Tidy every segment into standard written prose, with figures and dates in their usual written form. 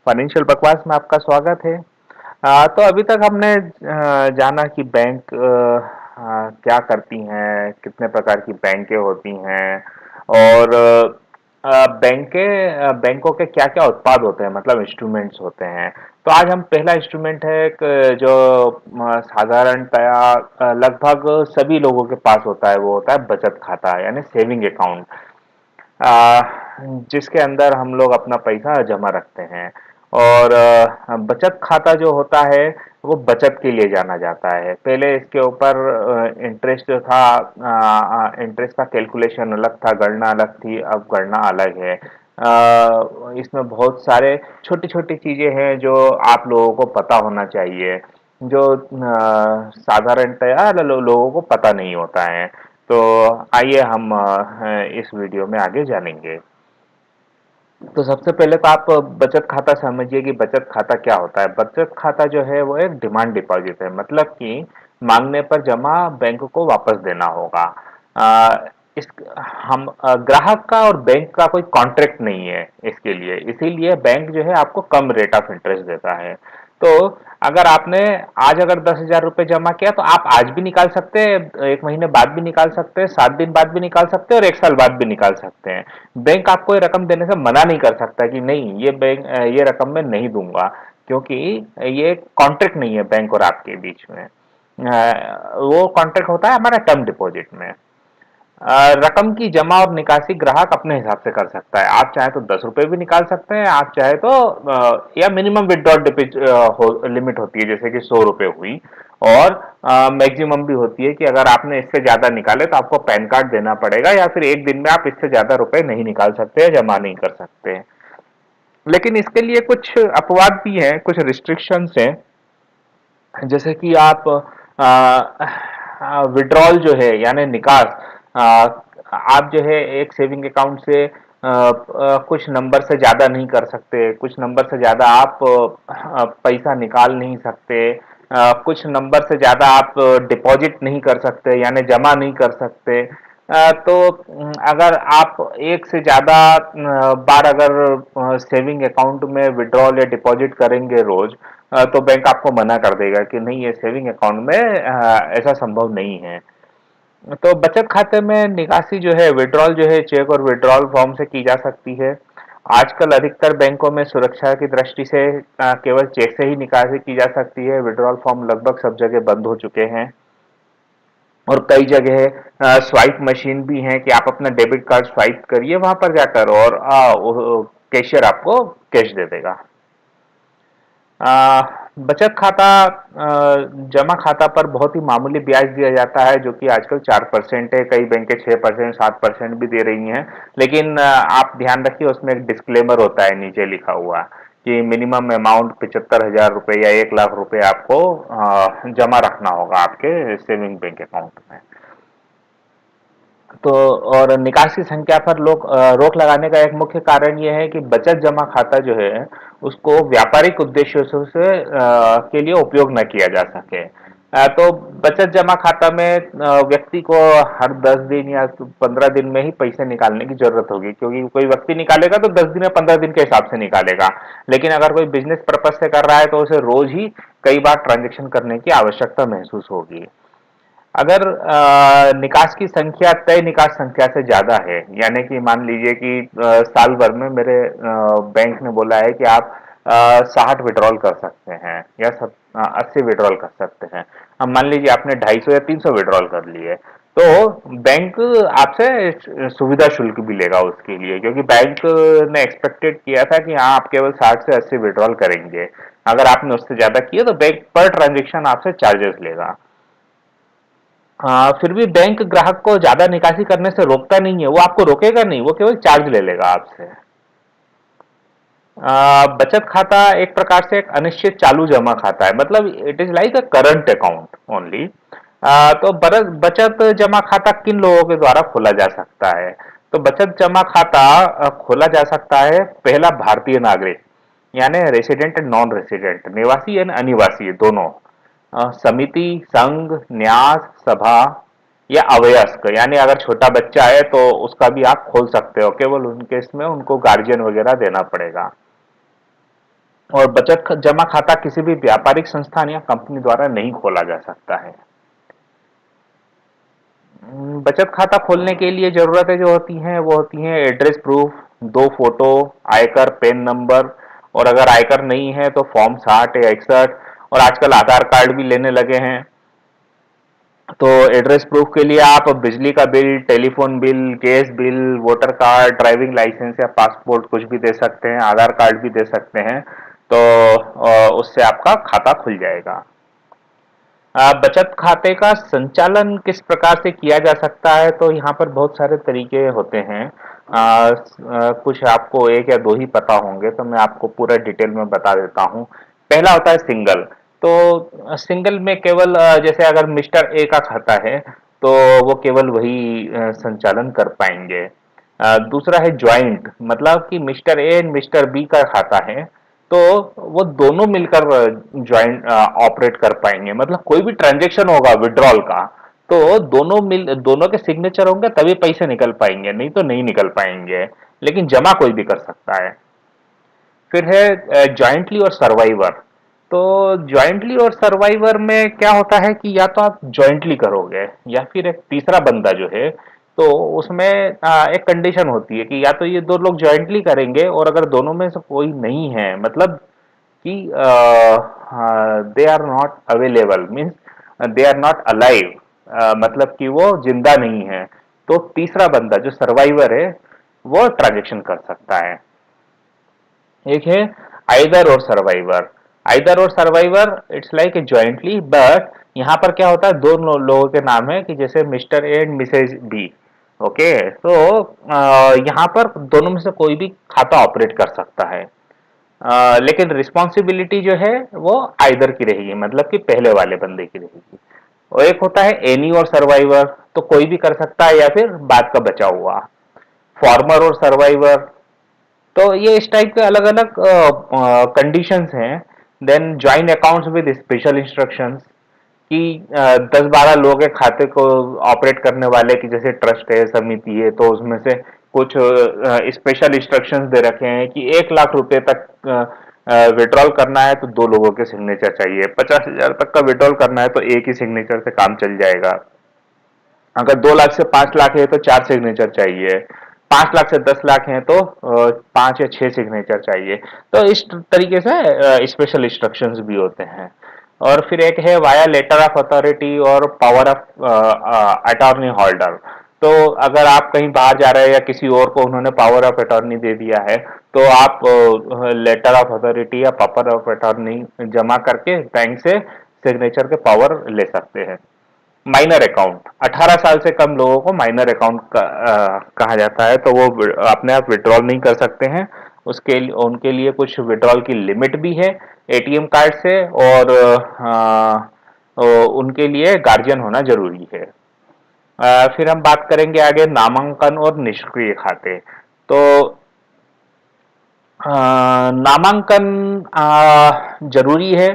Financial बकवास में आपका स्वागत है। तो अभी तक हमने जाना कि बैंक क्या करती हैं, कितने प्रकार की बैंकें होती हैं और बैंकों के क्या-क्या उत्पाद होते हैं, मतलब इंस्ट्रूमेंट्स होते हैं। तो आज हम पहला इंस्ट्रूमेंट है एक जो साधारणतया लगभग सभी लोगों के पास होता है, वो होता है बचत खाता यानी सेविंग अकाउंट। अ, जिसके अंदर हम लोग अपना पैसा जमा रखते हैं और बचत खाता जो होता है वो बचत के लिए जाना जाता है। पहले इसके ऊपर इंटरेस्ट जो था, इंटरेस्ट का कैलकुलेशन अलग था, गणना अलग थी, अब गणना अलग है। इसमें बहुत सारे छोटी-छोटी चीजें हैं जो आप लोगों को पता होना चाहिए, जो साधारणतया लोगों को पता नहीं होता है। तो आइए हम इस वीडियो में आगे जानेंगे। तो सबसे पहले तो आप बचत खाता समझिए कि बचत खाता क्या होता है। बचत खाता जो है वो एक डिमांड डिपॉजिट है, मतलब कि मांगने पर जमा बैंक को वापस देना होगा। इस हम ग्राहक का और बैंक का कोई कॉन्ट्रैक्ट नहीं है इसके लिए, इसीलिए बैंक जो है आपको कम रेट ऑफ इंटरेस्ट देता है। तो अगर आपने आज अगर 10,000 रुपये जमा किया तो आप आज भी निकाल सकते हैं, 1 महीने बाद भी निकाल सकते हैं, 7 दिन बाद भी निकाल सकते हैं और 1 साल बाद भी निकाल सकते हैं। बैंक आपको ये रकम देने से मना नहीं कर सकता कि नहीं, ये रकम मैं नहीं दूंगा, क्योंकि ये कॉन्ट्रैक्ट नहीं है बैंक और आपके बीच में। वो कॉन्ट्रैक्ट होता है हमारा टर्म डिपॉजिट में। रकम की जमा और निकासी ग्राहक अपने हिसाब से कर सकता है। आप चाहे तो 10 रुपए भी निकाल सकते हैं, आप चाहे तो या मिनिमम विड्रॉल लिमिट होती है, जैसे कि 100 रुपए हुई, और मैक्सिमम भी होती है कि अगर आपने इससे ज्यादा निकाले तो आपको पैन कार्ड देना पड़ेगा, या फिर एक दिन में आप इससे ज्यादा रुपए नहीं निकाल सकते या जमा नहीं कर सकते। लेकिन इसके लिए कुछ अपवाद भी हैं, कुछ रिस्ट्रिक्शंस हैं। जैसे कि आप विड्रॉल जो है यानी निकास, आप जो है एक सेविंग अकाउंट से कुछ नंबर से ज्यादा नहीं कर सकते, कुछ नंबर से ज्यादा आप पैसा निकाल नहीं सकते, कुछ नंबर से ज्यादा आप डिपॉजिट नहीं कर सकते यानी जमा नहीं कर सकते। तो अगर आप एक से ज्यादा बार अगर सेविंग अकाउंट में विड्रॉल या डिपॉजिट करेंगे रोज, तो बैंक आपको मना कर देगा कि नहीं, ये सेविंग अकाउंट में ऐसा संभव नहीं है। तो बचत खाते में निकासी जो है, विड्रॉल जो है, चेक और विड्रॉल फॉर्म से की जा सकती है। आजकल अधिकतर बैंकों में सुरक्षा की दृष्टि से केवल चेक से ही निकासी की जा सकती है। विड्रॉल फॉर्म लगभग सब जगह बंद हो चुके हैं और कई जगह स्वाइप मशीन भी है कि आप अपना डेबिट कार्ड स्वाइप करिए वहां पर जाकर और कैशियर आपको कैश दे देगा। बचत खाता जमा खाता पर बहुत ही मामूली ब्याज दिया जाता है, जो कि आजकल 4% है। कई बैंकें 6%, 7% भी दे रही हैं। लेकिन आप ध्यान रखिए, उसमें एक डिस्क्लेमर होता है नीचे लिखा हुआ कि मिनिमम अमाउंट 75,000 रुपये या 1 लाख रुपए आपको जमा रखना होगा आपके सेविंग बैंक अकाउंट में। तो और निकासी संख्या पर लोग रोक लगाने का एक मुख्य कारण ये है कि बचत जमा खाता जो है उसको व्यापारिक उद्देश्यों से के लिए उपयोग न किया जा सके। तो बचत जमा खाता में व्यक्ति को हर 10 दिन या 15 दिन में ही पैसे निकालने की जरूरत होगी, क्योंकि कोई व्यक्ति निकालेगा तो 10 दिन या 15 दिन के हिसाब से निकालेगा। लेकिन अगर कोई बिजनेस पर्पज से कर रहा है तो उसे रोज ही कई बार ट्रांजेक्शन करने की आवश्यकता महसूस होगी। अगर निकास की संख्या तय निकास संख्या से ज्यादा है, यानी कि मान लीजिए कि साल भर में मेरे बैंक ने बोला है कि आप 60 विड्रॉल कर सकते हैं या 80 विड्रॉल कर सकते हैं। अब मान लीजिए आपने 250 या 300 विड्रॉल कर लिए, तो बैंक आपसे सुविधा शुल्क भी लेगा उसके लिए, क्योंकि बैंक ने एक्सपेक्टेड किया था कि हाँ, आप केवल 60 से 80 विड्रॉल करेंगे। अगर आपने उससे ज्यादा किए तो बैंक पर ट्रांजेक्शन आपसे चार्जेस लेगा। फिर भी बैंक ग्राहक को ज्यादा निकासी करने से रोकता नहीं है, वो आपको रोकेगा नहीं, वो केवल चार्ज ले लेगा आपसे। बचत खाता एक प्रकार से एक अनिश्चित चालू जमा खाता है, मतलब it is like a current account only. तो बचत जमा खाता किन लोगों के द्वारा खोला जा सकता है? तो बचत जमा खाता खोला जा सकता है, पहला भारतीय नागरिक यानी रेसिडेंट एंड नॉन रेसिडेंट, निवासी एंड अनिवासी दोनों, समिति, संघ, न्यास, सभा या अवयस्क, यानी अगर छोटा बच्चा है तो उसका भी आप खोल सकते हो, केवल उनके इसमें उनको गार्जियन वगैरह देना पड़ेगा। और बचत जमा खाता किसी भी व्यापारिक संस्थान या कंपनी द्वारा नहीं खोला जा सकता है। बचत खाता खोलने के लिए जरूरतें जो होती हैं वो होती हैं एड्रेस प्रूफ, 2 फोटो, आयकर, पैन नंबर, और अगर आयकर नहीं है तो फॉर्म 60 या 61, और आजकल आधार कार्ड भी लेने लगे हैं। तो एड्रेस प्रूफ के लिए आप बिजली का bill, telephone bill, gas bill, voter card, driving licence या पासपोर्ट कुछ भी दे सकते हैं, आधार कार्ड भी दे सकते हैं। तो उससे आपका खाता खुल जाएगा। बचत खाते का संचालन किस प्रकार से किया जा सकता है, तो यहाँ पर बहुत सारे तरीके होते हैं। कुछ आपको एक या दो ही पता होंगे, तो मैं आपको पूरा डिटेल में बता देता हूँ। पहला होता है सिंगल। तो सिंगल में केवल जैसे अगर मिस्टर ए का खाता है तो वो केवल वही संचालन कर पाएंगे। दूसरा है ज्वाइंट, मतलब कि Mr A and Mr B का खाता है तो वो दोनों मिलकर ज्वाइंट ऑपरेट कर पाएंगे। मतलब कोई भी ट्रांजेक्शन होगा विड्रॉल का तो दोनों के सिग्नेचर होंगे तभी पैसे निकल पाएंगे, नहीं तो नहीं निकल पाएंगे। लेकिन जमा कोई भी कर सकता है। फिर है जॉइंटली और सर्वाइवर। तो जॉइंटली और सर्वाइवर में क्या होता है कि या तो आप जॉइंटली करोगे या फिर एक तीसरा बंदा जो है, तो उसमें एक कंडीशन होती है कि या तो ये दो लोग जॉइंटली करेंगे, और अगर दोनों में से कोई नहीं है, मतलब कि they are not available, means they are not alive, मतलब कि वो जिंदा नहीं है, तो तीसरा बंदा जो सर्वाइवर है वो ट्रांजेक्शन कर सकता है। एक है आइदर और सर्वाइवर। आइदर और survivor it's like a jointly, but यहाँ पर क्या होता है, दो लोगों के नाम है कि जैसे Mr A and Mrs B. Okay, तो यहाँ पर दोनों में से कोई भी खाता ऑपरेट कर सकता है। लेकिन रिस्पॉन्सिबिलिटी जो है वो आइदर की रहेगी, मतलब कि पहले वाले बंदे की रहेगी। और एक होता है एनी और सर्वाइवर, तो कोई भी कर सकता है या फिर बाद का बचा हुआ। फॉर्मर और सर्वाइवर, तो ये इस टाइप के अलग अलग कंडीशंस हैं। Then joint accounts with special instructions, कि 10-12 लोगों के खाते को ऑपरेट करने वाले की जैसे ट्रस्ट है, समिति है, तो उसमें से कुछ स्पेशल इंस्ट्रक्शंस दे रखे हैं कि 1 लाख रुपए तक विड्रॉल करना है तो 2 लोगों के सिग्नेचर चाहिए, 50,000 तक का विड्रॉल करना है तो एक ही सिग्नेचर से काम चल जाएगा, अगर 2 लाख से 5 लाख है तो 4 सिग्नेचर चाहिए, 5 लाख से 10 लाख है तो 5 या 6 सिग्नेचर चाहिए। तो इस तरीके से स्पेशल इंस्ट्रक्शंस भी होते हैं। और फिर एक है वाया लेटर ऑफ अथॉरिटी और पावर ऑफ अटॉर्नी होल्डर। तो अगर आप कहीं बाहर जा रहे हैं या किसी और को उन्होंने पावर ऑफ अटॉर्नी दे दिया है, तो आप लेटर ऑफ अथॉरिटी या पावर ऑफ अटॉर्नी जमा करके बैंक से सिग्नेचर के पावर ले सकते हैं। माइनर अकाउंट, 18 साल से कम लोगों को माइनर अकाउंट कहा जाता है, तो वो अपने आप विड्रॉल नहीं कर सकते हैं। उसके लिए उनके लिए कुछ विड्रॉल की लिमिट भी है एटीएम कार्ड से, और उनके लिए गार्जियन होना जरूरी है। फिर हम बात करेंगे आगे नामांकन और निष्क्रिय खाते। तो नामांकन जरूरी है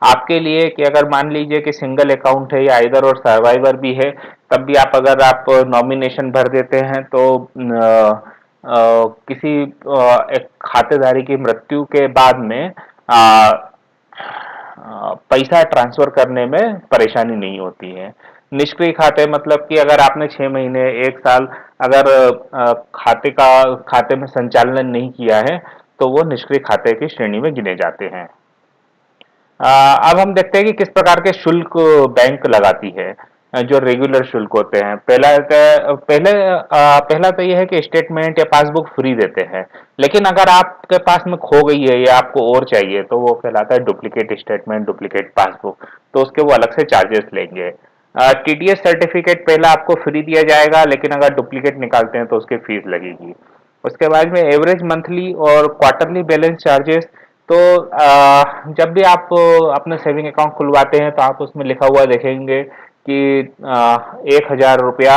आपके लिए कि अगर मान लीजिए कि सिंगल अकाउंट है या आइदर और सर्वाइवर भी है, तब भी आप अगर आप नॉमिनेशन भर देते हैं तो किसी एक खातेदारी की मृत्यु के बाद में पैसा ट्रांसफर करने में परेशानी नहीं होती है। निष्क्रिय खाते मतलब कि अगर आपने 6 महीने 1 साल अगर खाते में संचालन नहीं किया है तो वो निष्क्रिय खाते की श्रेणी में गिने जाते हैं। अब हम देखते हैं कि किस प्रकार के शुल्क बैंक लगाती है, जो रेगुलर शुल्क होते हैं। पहला तो यह है कि स्टेटमेंट या पासबुक फ्री देते हैं, लेकिन अगर आपके पास में खो गई है या आपको और चाहिए तो वो कहलाता है डुप्लीकेट स्टेटमेंट, डुप्लीकेट पासबुक, तो उसके वो अलग से चार्जेस लेंगे। टीडीएस सर्टिफिकेट पहला आपको फ्री दिया जाएगा, लेकिन अगर डुप्लीकेट निकालते हैं तो उसकी फीस लगेगी। उसके बाद में एवरेज मंथली और क्वार्टरली बैलेंस चार्जेस। तो जब भी आप अपना सेविंग अकाउंट खुलवाते हैं तो आप उसमें लिखा हुआ देखेंगे कि 1,000 रुपया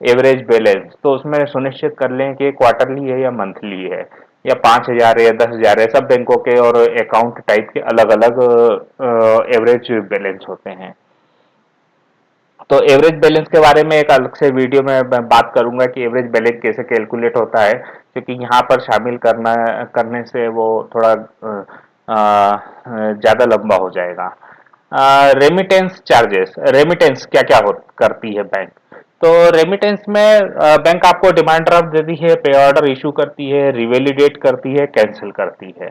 एवरेज बैलेंस, तो उसमें सुनिश्चित कर लें कि क्वार्टरली है या मंथली है या 5,000 है या 10,000 है। सब बैंकों के और अकाउंट टाइप के अलग अलग एवरेज बैलेंस होते हैं। तो एवरेज बैलेंस के बारे में एक अलग से वीडियो में बात करूंगा कि एवरेज बैलेंस कैसे कैलकुलेट होता है, क्योंकि यहाँ पर शामिल करने से वो थोड़ा ज़्यादा लंबा हो जाएगा। रेमिटेंस चार्जेस, रेमिटेंस क्या क्या करती है बैंक? तो रेमिटेंस में बैंक आपको डिमांड ड्राफ्ट देती है, पे ऑर्डर इशू करती है, रिवैलिडेट करती है, कैंसिल करती है।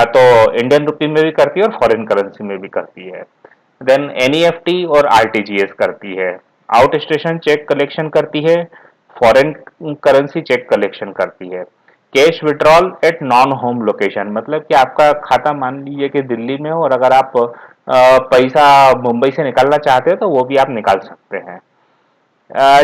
तो इंडियन रुपी में भी करती है और फॉरेन करेंसी में भी करती है। देन एनईएफटी और आरटीजीएस करती है। आउट स्टेशन चेक कलेक्शन करती है, फॉरेन करेंसी चेक कलेक्शन करती है। Cash withdrawal at non home location, मतलब कि आपका खाता मान लीजिए कि दिल्ली में हो और अगर आप पैसा मुंबई से निकालना चाहते हो तो वो भी आप निकाल सकते हैं।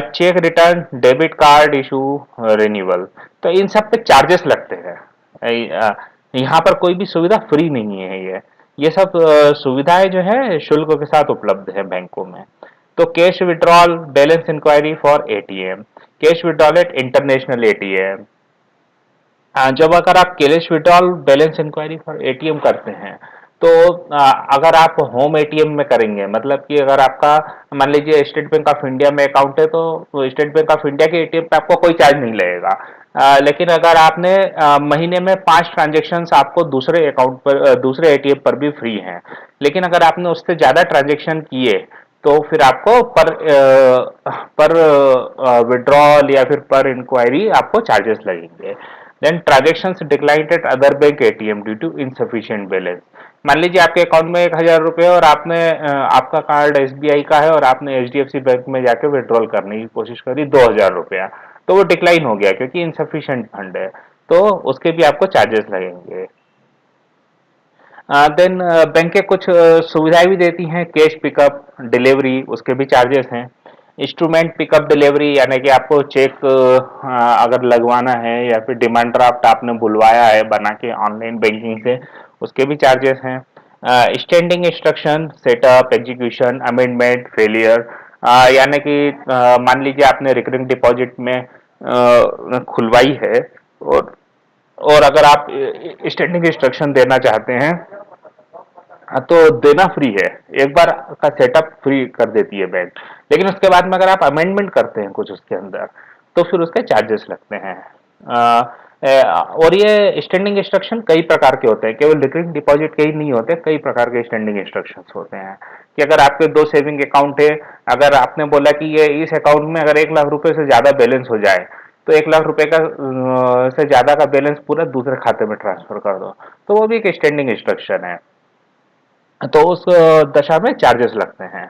Check return, debit card issue, renewal, तो इन सब पे चार्जेस लगते हैं। यहाँ पर कोई भी सुविधा फ्री नहीं है। ये सब सुविधाएं जो है शुल्क के साथ उपलब्ध है बैंकों में। तो cash withdrawal, balance inquiry for ATM, cash withdrawal at international ATM. जब अगर आप cash withdrawal, balance inquiry for ATM करते हैं तो अगर आप होम एटीएम में करेंगे, मतलब कि अगर आपका मान लीजिए स्टेट बैंक ऑफ इंडिया में अकाउंट है तो स्टेट बैंक ऑफ इंडिया के एटीएम पे आपको कोई चार्ज नहीं लगेगा। लेकिन अगर आपने महीने में 5 आपको दूसरे अकाउंट पर दूसरे एटीएम पर भी फ्री हैं। लेकिन अगर आपने उससे ज्यादा ट्रांजेक्शन किए तो फिर आपको पर विड्रॉल या फिर पर इंक्वायरी आपको चार्जेस लगेंगे। Then transactions declined at other bank ATM due to insufficient balance. मान लीजिए आपके अकाउंट में 1,000 रुपये और आपने आपका कार्ड एसबीआई का है और आपने एचडीएफसी बैंक में जाके विड्रॉल करने की कोशिश करी 2,000 रुपया, तो वो डिक्लाइन हो गया क्योंकि इनसफिशिएंट फंड है, तो उसके भी आपको चार्जेस लगेंगे। देन बैंक के कुछ सुविधाएं भी देती हैं, कैश पिकअप डिलीवरी, उसके भी चार्जेस हैं। इंस्ट्रूमेंट पिकअप डिलीवरी, यानी कि आपको चेक अगर लगवाना है या फिर डिमांड ड्राफ्ट आपने बुलवाया है बना के ऑनलाइन बैंकिंग से, उसके भी चार्जेस हैं। Standing instruction, setup, execution, amendment, failure, यानी कि मान लीजिए आपने रिकरिंग डिपॉजिट में खुलवाई है और अगर आप स्टैंडिंग इंस्ट्रक्शन देना चाहते हैं तो देना फ्री है। एक बार का सेटअप फ्री कर देती है बैंक, लेकिन उसके बाद में अगर आप अमेंडमेंट करते हैं कुछ उसके अंदर तो फिर उसके चार्जेस लगते हैं। और ये स्टैंडिंग इंस्ट्रक्शन कई प्रकार के होते हैं, केवल रिकरिंग डिपॉजिट के ही नहीं होते, कई प्रकार के स्टैंडिंग इंस्ट्रक्शंस होते हैं। कि अगर आपके 2 सेविंग अकाउंट है, अगर आपने बोला कि ये इस अकाउंट में अगर 1 लाख रुपए से ज्यादा बैलेंस हो जाए तो 1 लाख रुपए का से ज्यादा का बैलेंस पूरा दूसरे खाते में ट्रांसफर कर दो, तो वो भी एक स्टैंडिंग इंस्ट्रक्शन है, तो उस दशा में चार्जेस लगते हैं।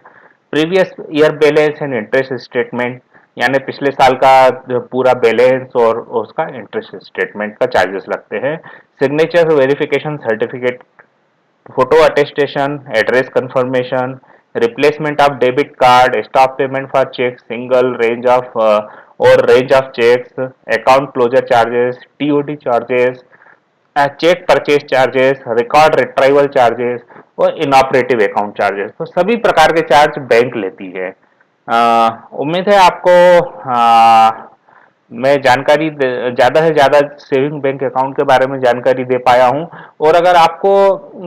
Previous year balance and interest statement, यानी पिछले साल का जो पूरा बैलेंस और उसका इंटरेस्ट स्टेटमेंट का चार्जेस लगते हैं। Signature verification certificate, photo attestation, address confirmation, replacement of debit card, stop payment for cheque, single range of cheques, account closure charges, TOD charges, cheque purchase charges, record retrieval charges और inoperative account charges, तो सभी प्रकार के charge bank लेती है। उम्मीद है आपको मैं जानकारी ज़्यादा से ज़्यादा सेविंग बैंक अकाउंट के बारे में जानकारी दे पाया हूँ। और अगर आपको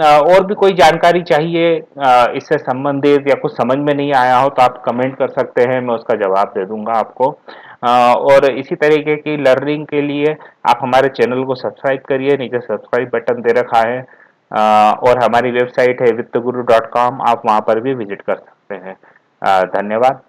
और भी कोई जानकारी चाहिए इससे संबंधित या कुछ समझ में नहीं आया हो तो आप कमेंट कर सकते हैं, मैं उसका जवाब दे दूंगा आपको। और इसी तरीके की लर्निंग के लिए आप हमारे चैनल को सब्सक्राइब करिए, नीचे सब्सक्राइब बटन दे रखा है। और हमारी वेबसाइट है वित्तगुरु.com, आप वहाँ पर भी विजिट कर सकते हैं। धन्यवाद।